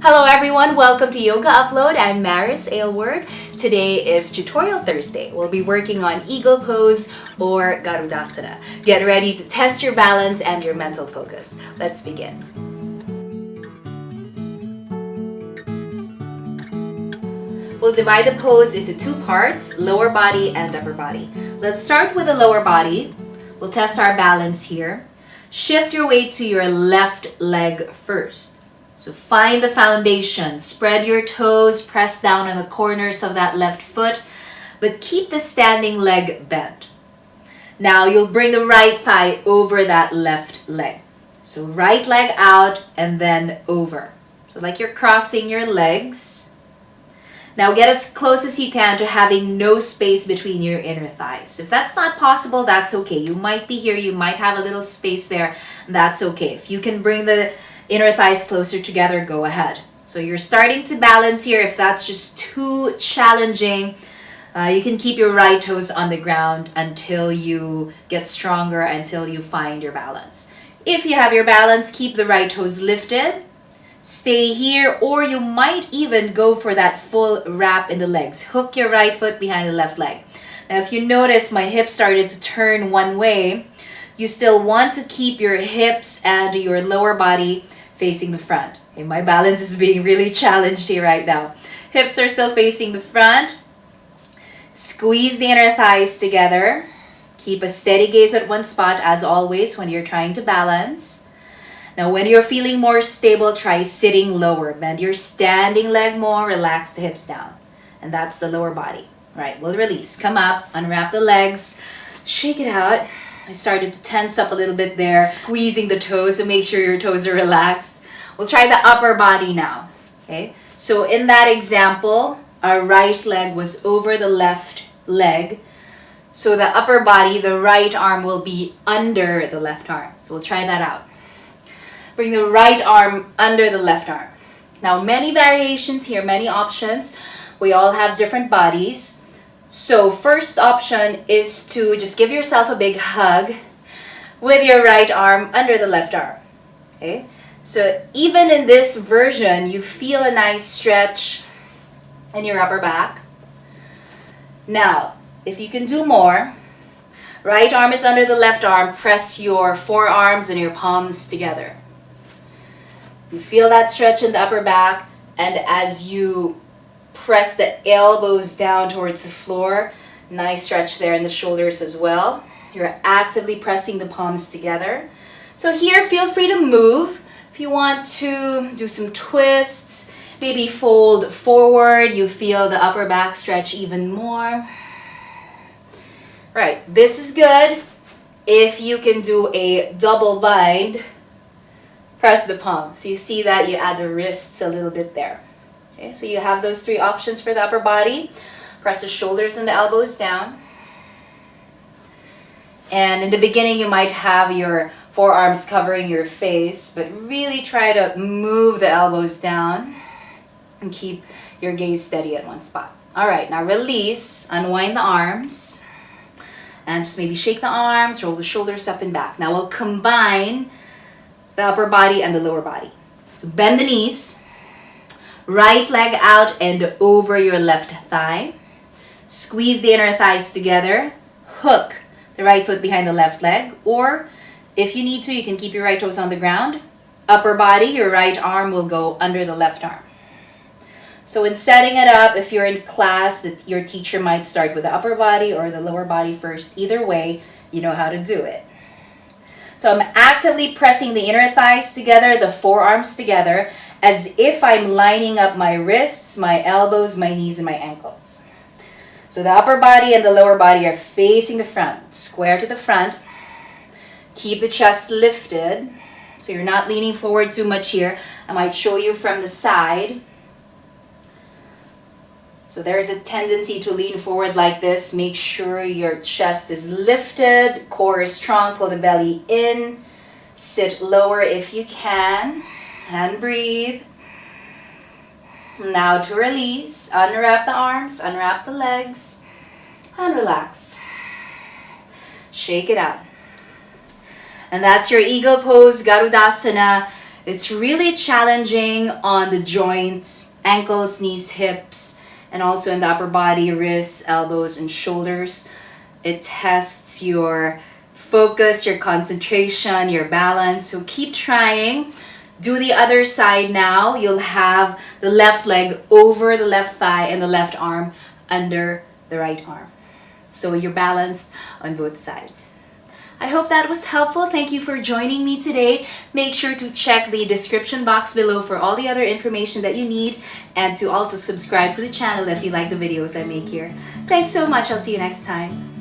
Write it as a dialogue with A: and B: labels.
A: Hello everyone, welcome to Yoga Upload. I'm Maris Aylward. Today is Tutorial Thursday. We'll be working on Eagle Pose or Garudasana. Get ready to test your balance and your mental focus. Let's begin. We'll divide the pose into two parts, lower body and upper body. Let's start with the lower body. We'll test our balance here. Shift your weight to your left leg first. So find the foundation, spread your toes, press down on the corners of that left foot, but keep the standing leg bent. Now you'll bring the right thigh over that left leg. So right leg out and then over. So like you're crossing your legs. Now get as close as you can to having no space between your inner thighs. If that's not possible, that's okay. You might be here, you might have a little space there, that's okay. If you can bring the inner thighs closer together, go ahead. So you're starting to balance here. If that's just too challenging, you can keep your right toes on the ground until you get stronger, until you find your balance. If you have your balance, keep the right toes lifted. Stay here, or you might even go for that full wrap in the legs. Hook your right foot behind the left leg. Now if you notice my hips started to turn one way, you still want to keep your hips and your lower body facing the front. Okay, my balance is being really challenged here right now. Hips are still facing the front. Squeeze the inner thighs together. Keep a steady gaze at one spot as always when you're trying to balance. Now when you're feeling more stable, try sitting lower. Bend your standing leg more, relax the hips down. And that's the lower body. All right, we'll release. Come up, unwrap the legs, shake it out. I started to tense up a little bit there, squeezing the toes, so make sure your toes are relaxed. We'll try the upper body now, okay? So in that example, our right leg was over the left leg. So the upper body, the right arm will be under the left arm. So we'll try that out. Bring the right arm under the left arm. Now many variations here, many options. We all have different bodies. So first option is to just give yourself a big hug with your right arm under the left arm. Okay? So even in this version, you feel a nice stretch in your upper back. Now, if you can do more, right arm is under the left arm, press your forearms and your palms together. You feel that stretch in the upper back, and as you press the elbows down towards the floor. Nice stretch there in the shoulders as well. You're actively pressing the palms together. So here, feel free to move. If you want to do some twists, maybe fold forward, you feel the upper back stretch even more. Right, this is good. If you can do a double bind, press the palm. So you see that you add the wrists a little bit there. Okay, so you have those three options for the upper body. Press the shoulders and the elbows down. And in the beginning, you might have your forearms covering your face, but really try to move the elbows down and keep your gaze steady at one spot. All right, now release, unwind the arms, and just maybe shake the arms, roll the shoulders up and back. Now we'll combine the upper body and the lower body. So bend the knees. Right leg out and over your left thigh. Squeeze the inner thighs together. Hook the right foot behind the left leg. Or if you need to, you can keep your right toes on the ground. Upper body, your right arm will go under the left arm. So in setting it up, if you're in class, your teacher might start with the upper body or the lower body first. Either way, you know how to do it. So I'm actively pressing the inner thighs together, the forearms together, as if I'm lining up my wrists, my elbows, my knees, and my ankles. So the upper body and the lower body are facing the front. Square to the front. Keep the chest lifted. So you're not leaning forward too much here. I might show you from the side. So there's a tendency to lean forward like this. Make sure your chest is lifted, core is strong, pull the belly in. Sit lower if you can. And breathe. Now to release, unwrap the arms, unwrap the legs, and relax. Shake it out. And that's your Eagle Pose, Garudasana. It's really challenging on the joints, ankles, knees, hips, and also in the upper body, wrists, elbows, and shoulders. It tests your focus, your concentration, your balance. So keep trying. Do the other side now. You'll have the left leg over the left thigh and the left arm under the right arm. So you're balanced on both sides. I hope that was helpful. Thank you for joining me today. Make sure to check the description box below for all the other information that you need, and to also subscribe to the channel if you like the videos I make here. Thanks so much. I'll see you next time.